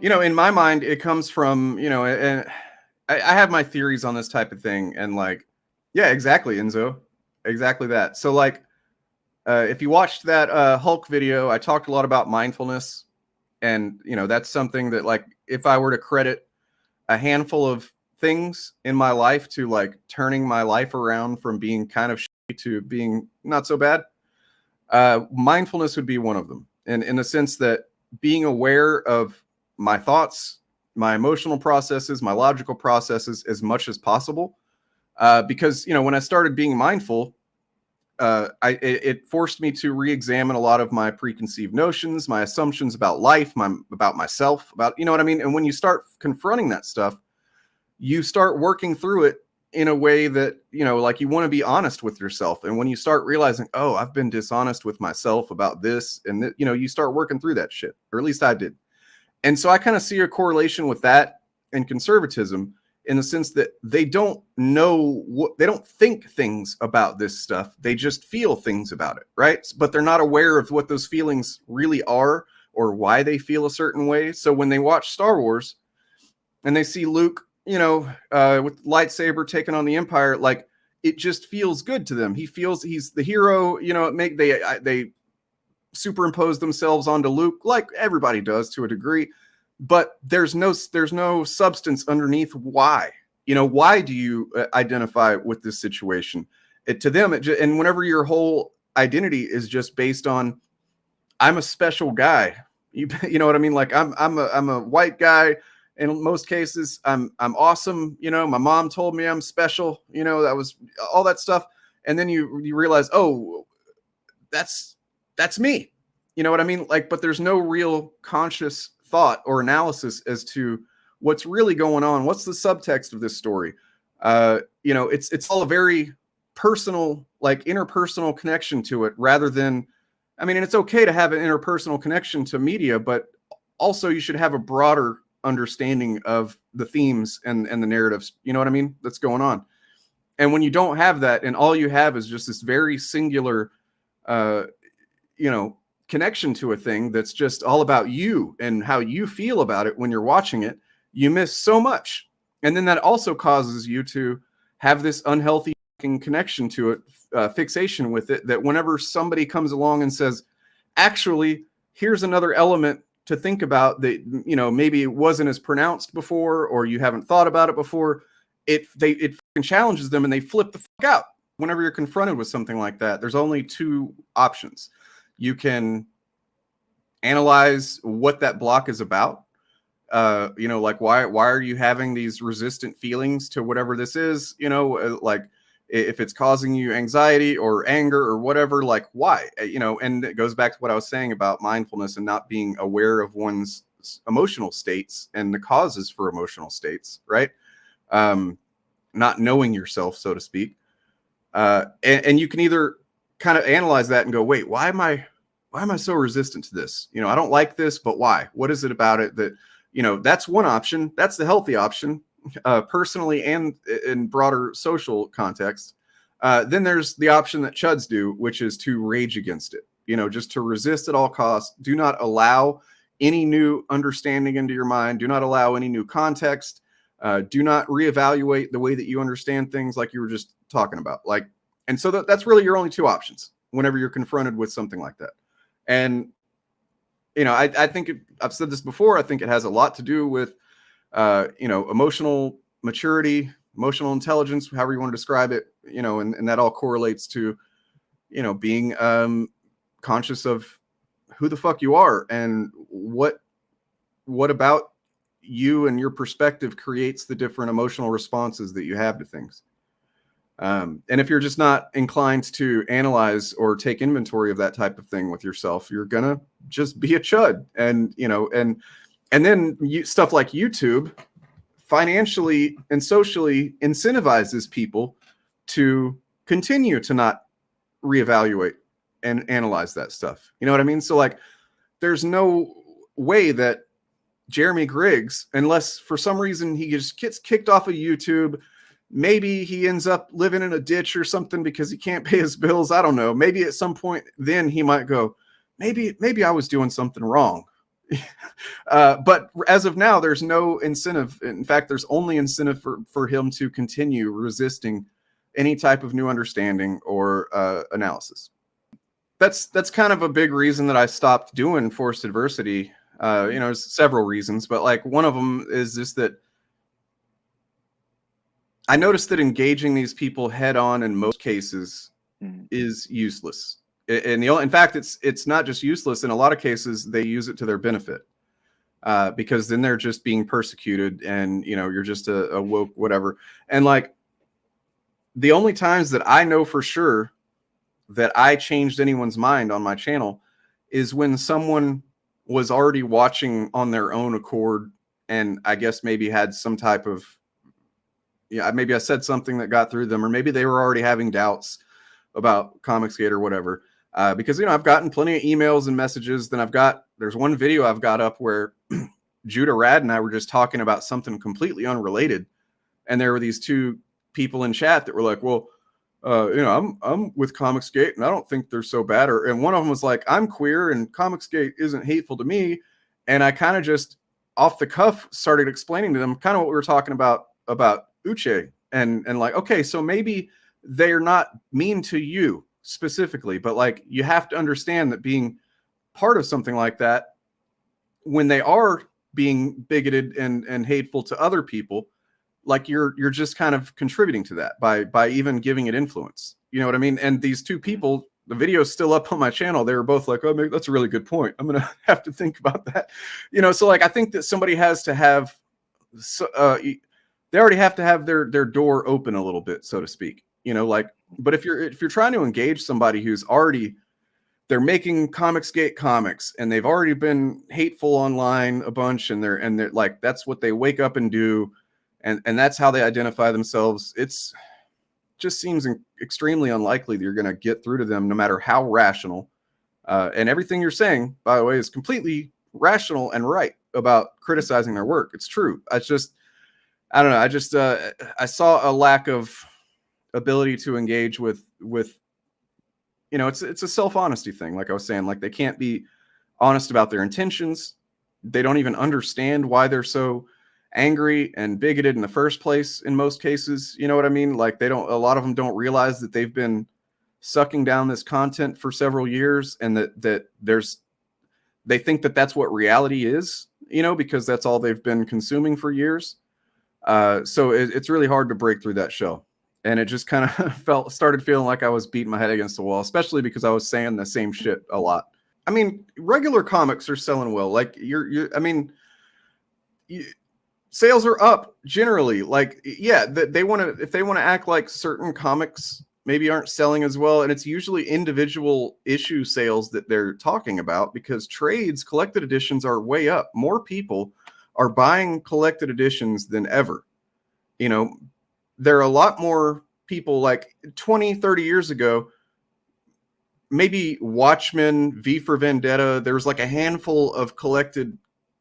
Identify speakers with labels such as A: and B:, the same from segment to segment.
A: You know, in my mind, it comes from, you know, and I have my theories on this type of thing. And like, yeah, exactly, Enzo. Exactly that. So like, if you watched that Hulk video, I talked a lot about mindfulness. And, you know, that's something that like, if I were to credit a handful of things in my life to like turning my life around from being kind of shitty to being not so bad, mindfulness would be one of them. And in the sense that being aware of my thoughts, my emotional processes, my logical processes as much as possible. Because, you know, when I started being mindful, it forced me to re-examine a lot of my preconceived notions, my assumptions about life, about myself, about, you know what I mean? And when you start confronting that stuff, you start working through it in a way that, you know, like you want to be honest with yourself. And when you start realizing, oh, I've been dishonest with myself about this, and you know, you start working through that shit, or at least I did. And so I kind of see a correlation with that and conservatism in the sense that they don't know what, they don't think things about this stuff. They just feel things about it, right? But they're not aware of what those feelings really are or why they feel a certain way. So when they watch Star Wars and they see Luke, you know, with lightsaber taking on the Empire, like it just feels good to them. He feels he's the hero, you know, they superimpose themselves onto Luke like everybody does to a degree, but there's no substance underneath why. You know, why do you identify with this situation? To them, and whenever your whole identity is just based on, I'm a special guy. You know what I mean? Like I'm a white guy. In most cases, I'm awesome. You know, my mom told me I'm special. You know, that was all that stuff. And then you realize, oh, that's me. You know what I mean? Like, but there's no real conscious thought or analysis as to what's really going on. What's the subtext of this story? You know, it's all a very personal, like interpersonal connection to it rather than, I mean, and it's okay to have an interpersonal connection to media, but also you should have a broader understanding of the themes and the narratives, you know what I mean, that's going on. And when you don't have that and all you have is just this very singular you know, connection to a thing that's just all about you and how you feel about it when you're watching it, you miss so much. And then that also causes you to have this unhealthy connection to it, fixation with it, that whenever somebody comes along and says, actually, here's another element to think about that, you know, maybe it wasn't as pronounced before, or you haven't thought about it before, it challenges them and they flip the fuck out. Whenever you're confronted with something like that, there's only two options. You can analyze what that block is about. You know, like why are you having these resistant feelings to whatever this is? You know, like if it's causing you anxiety or anger or whatever, like why? You know, and it goes back to what I was saying about mindfulness and not being aware of one's emotional states and the causes for emotional states, right? Not knowing yourself, so to speak. And you can either kind of analyze that and go, wait, why am I so resistant to this? You know, I don't like this, but why? What is it about it that, you know, that's one option. That's the healthy option, personally and in broader social context. Then there's the option that chuds do, which is to rage against it, you know, just to resist at all costs. Do not allow any new understanding into your mind. Do not allow any new context. Do not reevaluate the way that you understand things, like you were just talking about. Like, and so that's really your only two options whenever you're confronted with something like that. And, you know, I think I've said this before. I think it has a lot to do with, you know, emotional maturity, emotional intelligence, however you want to describe it, you know, and that all correlates to, you know, being conscious of who the fuck you are and what about you and your perspective creates the different emotional responses that you have to things. And if you're just not inclined to analyze or take inventory of that type of thing with yourself, you're gonna just be a chud. And, you know, and then stuff like YouTube financially and socially incentivizes people to continue to not reevaluate and analyze that stuff. You know what I mean? So like, there's no way that Jeremy Griggs, unless for some reason he just gets kicked off of YouTube, maybe he ends up living in a ditch or something because he can't pay his bills. I don't know. Maybe at some point then he might go, maybe I was doing something wrong. But as of now, there's no incentive. In fact, there's only incentive for him to continue resisting any type of new understanding or analysis. That's kind of a big reason that I stopped doing forced adversity. There's several reasons, but like one of them is just that I noticed that engaging these people head on in most cases is useless. And in fact, it's not just useless. In a lot of cases, they use it to their benefit, because then they're just being persecuted, and you're just a woke whatever. And like the only times that I know for sure that I changed anyone's mind on my channel is when someone was already watching on their own accord, and I guess maybe had some type of maybe I said something that got through them, or maybe they were already having doubts about Comicsgate or whatever. Because I've gotten plenty of emails and messages. Then there's one video I've got up where Judah Rad and I were just talking about something completely unrelated, and there were these two people in chat that were like, "Well, I'm with Comicsgate, and I don't think they're so bad." And one of them was like, "I'm queer, and Comicsgate isn't hateful to me." And I kind of just off the cuff started explaining to them kind of what we were talking about Uche, and like, okay, so maybe they're not mean to you specifically, but like you have to understand that being part of something like that, when they are being bigoted and hateful to other people, like you're just kind of contributing to that by even giving it influence. You know what I mean? And these two people, the video's still up on my channel. They were both like, "Oh, maybe that's a really good point. I'm gonna have to think about that." So like I think that somebody has to have, they already have to have their door open a little bit, so to speak. But if you're trying to engage somebody who's already, they're making Comicsgate comics and they've already been hateful online a bunch, and they're like, that's what they wake up and do, and that's how they identify themselves. It's just seems extremely unlikely that you're going to get through to them, no matter how rational. And everything you're saying, by the way, is completely rational and right about criticizing their work. It's true. I don't know. I saw a lack of ability to engage with it's a self-honesty thing. Like I was saying, like they can't be honest about their intentions. They don't even understand why they're so angry and bigoted in the first place in most cases. You know what I mean? Like a lot of them don't realize that they've been sucking down this content for several years, and that they think that that's what reality is, because that's all they've been consuming for years. So it's really hard to break through that shell. And it just kind of started feeling like I was beating my head against the wall, especially because I was saying the same shit a lot. I mean, regular comics are selling well. Like sales are up generally. Like, yeah, if they want to act like certain comics maybe aren't selling as well, and it's usually individual issue sales that they're talking about, because trades, collected editions are way up. More people are buying collected editions than ever. There are a lot more people, like 20, 30 years ago, maybe Watchmen, V for Vendetta, there was like a handful of collected,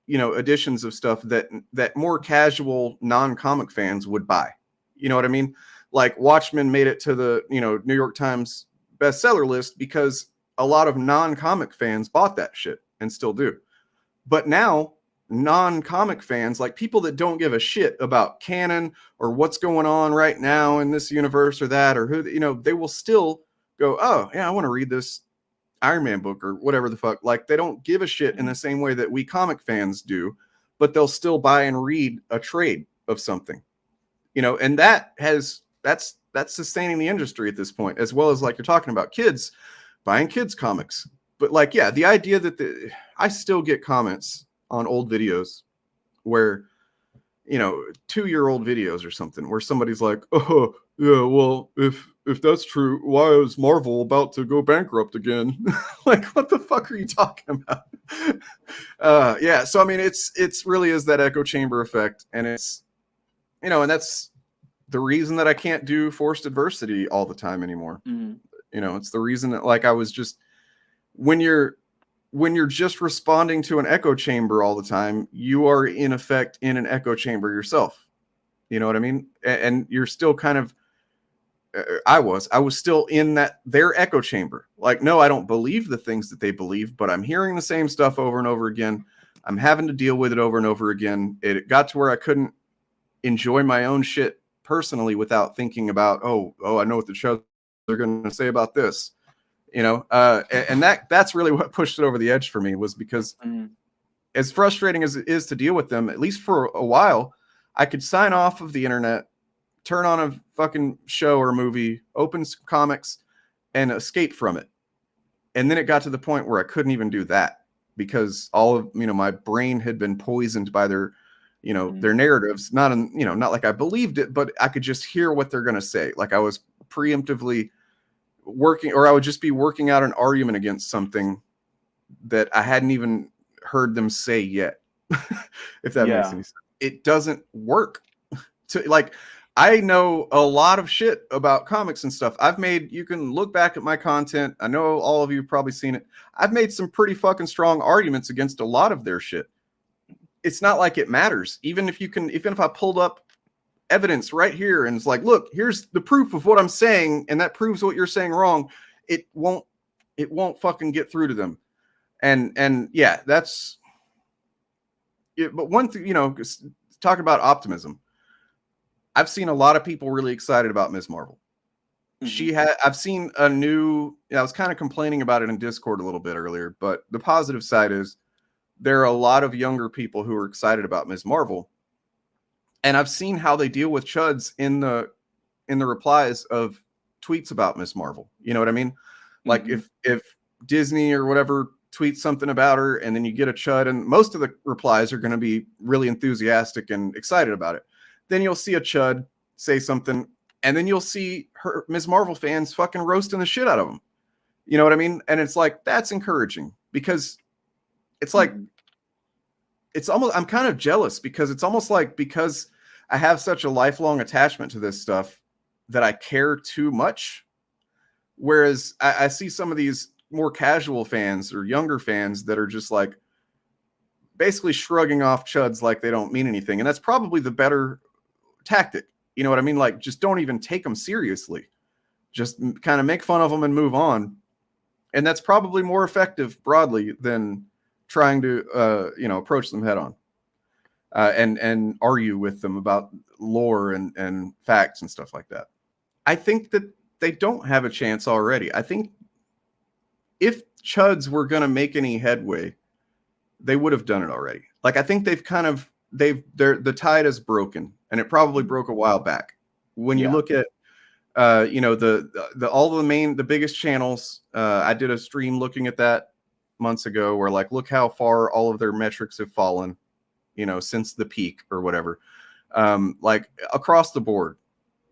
A: editions of stuff that more casual non-comic fans would buy. You know what I mean? Like Watchmen made it to the, New York Times bestseller list because a lot of non-comic fans bought that shit and still do. But now non-comic fans, like people that don't give a shit about canon or what's going on right now in this universe or that, or who, they will still go, "Oh yeah, I want to read this Iron Man book," or whatever the fuck. Like they don't give a shit in the same way that we comic fans do, but they'll still buy and read a trade of something, and that's sustaining the industry at this point, as well as, like you're talking about, kids buying kids comics. But like, yeah, the idea that I still get comments on old videos where, 2-year-old videos or something, where somebody's like, "Oh yeah, well, if that's true, why is Marvel about to go bankrupt again?" Like, what the fuck are you talking about? Yeah, so I mean, it's really is that echo chamber effect, and it's, and that's the reason that I can't do forced adversity all the time anymore. It's the reason that, like, I was just, when you're just responding to an echo chamber all the time, you are in effect in an echo chamber yourself. You know what I mean? And you're still kind of, I was still in their echo chamber. Like, no, I don't believe the things that they believe, but I'm hearing the same stuff over and over again. I'm having to deal with it over and over again. It got to where I couldn't enjoy my own shit personally without thinking about, oh, I know what the shows are going to say about this, you know? And that's really what pushed it over the edge for me, was because as frustrating as it is to deal with them, at least for a while, I could sign off of the internet, turn on a fucking show or movie, open comics, and escape from it. And then it got to the point where I couldn't even do that because all of, my brain had been poisoned by their, their narratives. Not like I believed it, but I could just hear what they're going to say. Like I was preemptively working, or I would just be working out an argument against something that I hadn't even heard them say yet. If that makes any sense. It doesn't work. I know a lot of shit about comics and stuff. You can look back at my content. I know all of you have probably seen it. I've made some pretty fucking strong arguments against a lot of their shit. It's not like it matters. Even if I pulled up evidence right here and it's like, look, here's the proof of what I'm saying, and that proves what you're saying wrong, it won't fucking get through to them. And yeah, that's it. But one thing, talk about optimism. I've seen a lot of people really excited about Ms. Marvel. I've seen a new, I was kind of complaining about it in Discord a little bit earlier, but the positive side is there are a lot of younger people who are excited about Ms. Marvel. And I've seen how they deal with chuds in the replies of tweets about Ms. Marvel. You know what I mean? Like if Disney or whatever tweets something about her and then you get a chud, and most of the replies are going to be really enthusiastic and excited about it. Then you'll see a chud say something, and then you'll see her Ms. Marvel fans fucking roasting the shit out of them. You know what I mean? And it's like, that's encouraging, because it's like, it's almost, I'm kind of jealous, because it's almost like, because I have such a lifelong attachment to this stuff that I care too much. Whereas I see some of these more casual fans or younger fans that are just like basically shrugging off chuds like they don't mean anything. And that's probably the better tactic. You know what I mean? Like, just don't even take them seriously. Just kind of make fun of them and move on. And that's probably more effective broadly than trying to, approach them head on and argue with them about lore and facts and stuff like that. I think that they don't have a chance already. I think if chuds were going to make any headway, they would have done it already. Like, I think the tide has broken, and it probably broke a while back. When you look at, all the biggest channels, I did a stream looking at that months ago, where like, look how far all of their metrics have fallen, since the peak or whatever. Like across the board,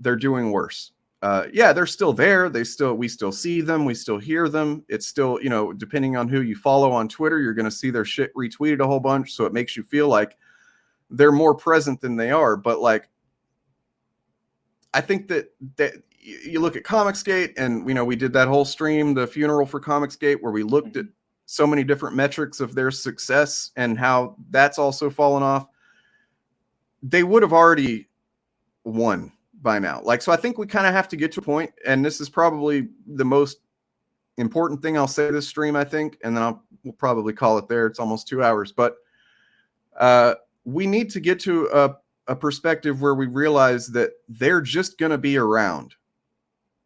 A: they're doing worse. They're still there. We still see them. We still hear them. It's still, depending on who you follow on Twitter, you're going to see their shit retweeted a whole bunch. So it makes you feel like they're more present than they are. But like, I think that you look at Comicsgate, and, we did that whole stream, the funeral for Comicsgate, where we looked at so many different metrics of their success and how that's also fallen off. They would have already won by now. Like, so I think we kind of have to get to a point, and this is probably the most important thing I'll say this stream, I think, and then we'll probably call it there. It's almost 2 hours, but we need to get to a perspective where we realize that they're just going to be around,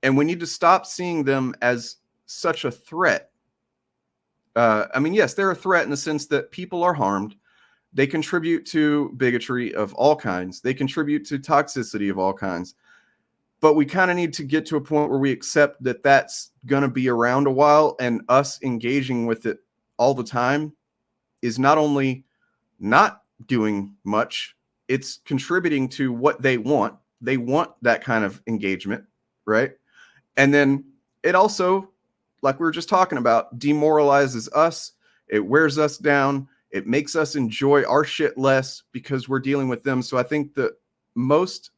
A: and we need to stop seeing them as such a threat. I mean, yes, they're a threat in the sense that people are harmed. They contribute to bigotry of all kinds. They contribute to toxicity of all kinds. But we kind of need to get to a point where we accept that that's going to be around a while, and us engaging with it all the time is not only not doing much, it's contributing to what they want. They want that kind of engagement, right? And then it also, like we were just talking about, demoralizes us. It wears us down. It makes us enjoy our shit less because we're dealing with them. So I think the most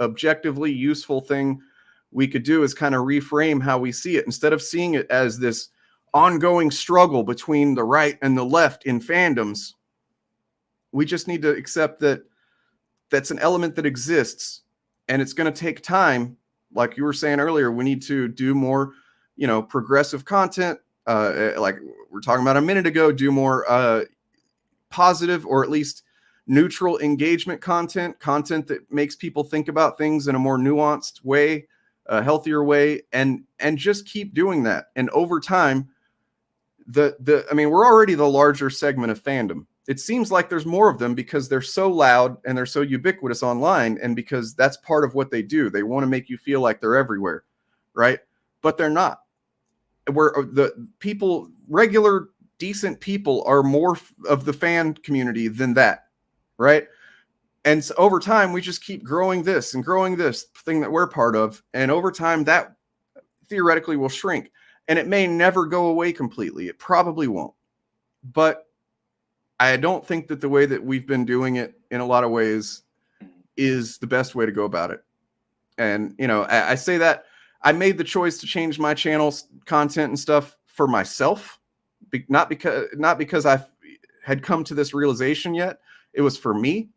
A: objectively useful thing we could do is kind of reframe how we see it. Instead of seeing it as this ongoing struggle between the right and the left in fandoms, we just need to accept that that's an element that exists, and it's going to take time. Like you were saying earlier, we need to do more, progressive content. Like we're talking about a minute ago, do more positive or at least neutral engagement content that makes people think about things in a more nuanced way, a healthier way, and just keep doing that. And over time, we're already the larger segment of fandom. It seems like there's more of them because they're so loud and they're so ubiquitous online, and because that's part of what they do. They want to make you feel like they're everywhere, right? But they're not. The people, regular, decent people, are more of the fan community than that, right? And so over time, we just keep growing this thing that we're part of, and over time, that theoretically will shrink, and it may never go away completely. It probably won't, but I don't think that the way that we've been doing it in a lot of ways is the best way to go about it. And, I say that I made the choice to change my channel's content and stuff for myself, not because I had come to this realization yet. It was for me.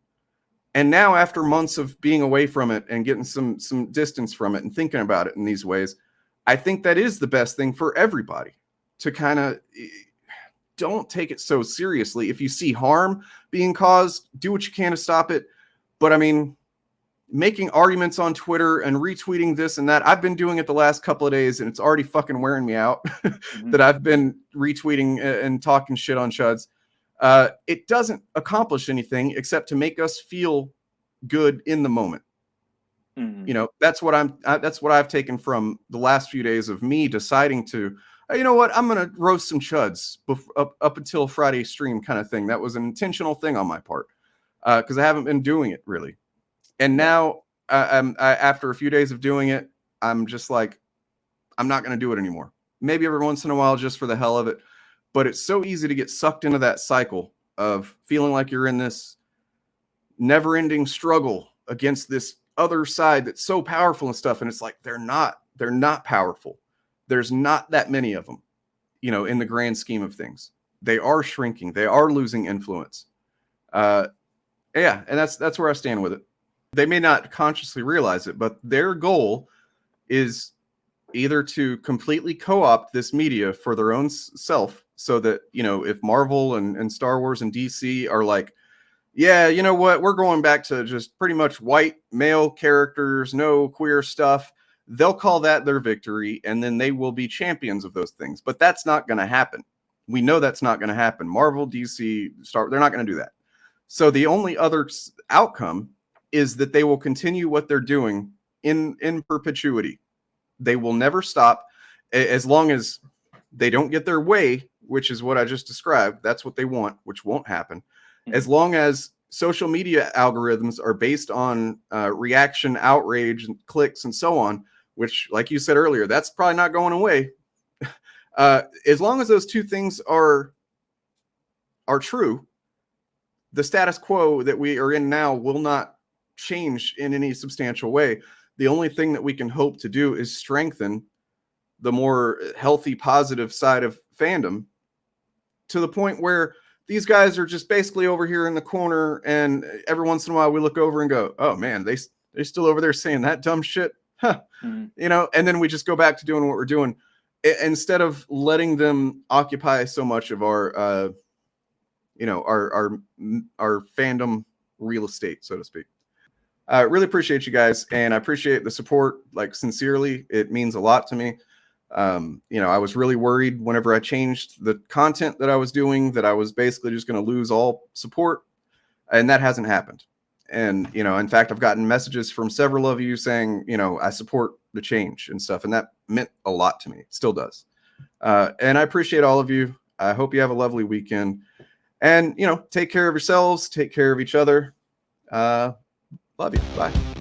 A: And now, after months of being away from it and getting some distance from it and thinking about it in these ways, I think that is the best thing for everybody, to kind of don't take it so seriously. If you see harm being caused, do what you can to stop it. But making arguments on Twitter and retweeting this and that, I've been doing it the last couple of days, and it's already fucking wearing me out that I've been retweeting and talking shit on chuds. It doesn't accomplish anything except to make us feel good in the moment. That's what I've taken from the last few days of me deciding to, you know what, I'm going to roast some chuds up until Friday stream kind of thing. That was an intentional thing on my part, because I haven't been doing it really. And now, after a few days of doing it, I'm just like, I'm not going to do it anymore. Maybe every once in a while just for the hell of it. But it's so easy to get sucked into that cycle of feeling like you're in this never-ending struggle against this other side that's so powerful and stuff. And it's like, they're not powerful. There's not that many of them, in the grand scheme of things. They are shrinking. They are losing influence. And that's where I stand with it. They may not consciously realize it, but their goal is either to completely co-opt this media for their own self, so that, if Marvel and Star Wars and DC are like, yeah, you know what, we're going back to just pretty much white male characters, no queer stuff, they'll call that their victory, and then they will be champions of those things. But that's not going to happen. We know that's not going to happen. Marvel, DC, they're not going to do that. So the only other outcome is that they will continue what they're doing in perpetuity. They will never stop, as long as they don't get their way, which is what I just described. That's what they want, which won't happen. As long as social media algorithms are based on reaction, outrage, and clicks, and so on, which, like you said earlier, that's probably not going away. As long as those two things are true, the status quo that we are in now will not change in any substantial way. The only thing that we can hope to do is strengthen the more healthy, positive side of fandom, to the point where these guys are just basically over here in the corner, and every once in a while we look over and go, oh man, they're still over there saying that dumb shit, huh? And then we just go back to doing what we're doing, instead of letting them occupy so much of our fandom real estate, so to speak. I really appreciate you guys, and I appreciate the support, like, sincerely. It means a lot to me. I was really worried whenever I changed the content that I was doing, that I was basically just going to lose all support, and that hasn't happened. And, in fact, I've gotten messages from several of you saying, I support the change and stuff, and that meant a lot to me. It still does. And I appreciate all of you. I hope you have a lovely weekend, and, take care of yourselves, take care of each other. Love you. Bye.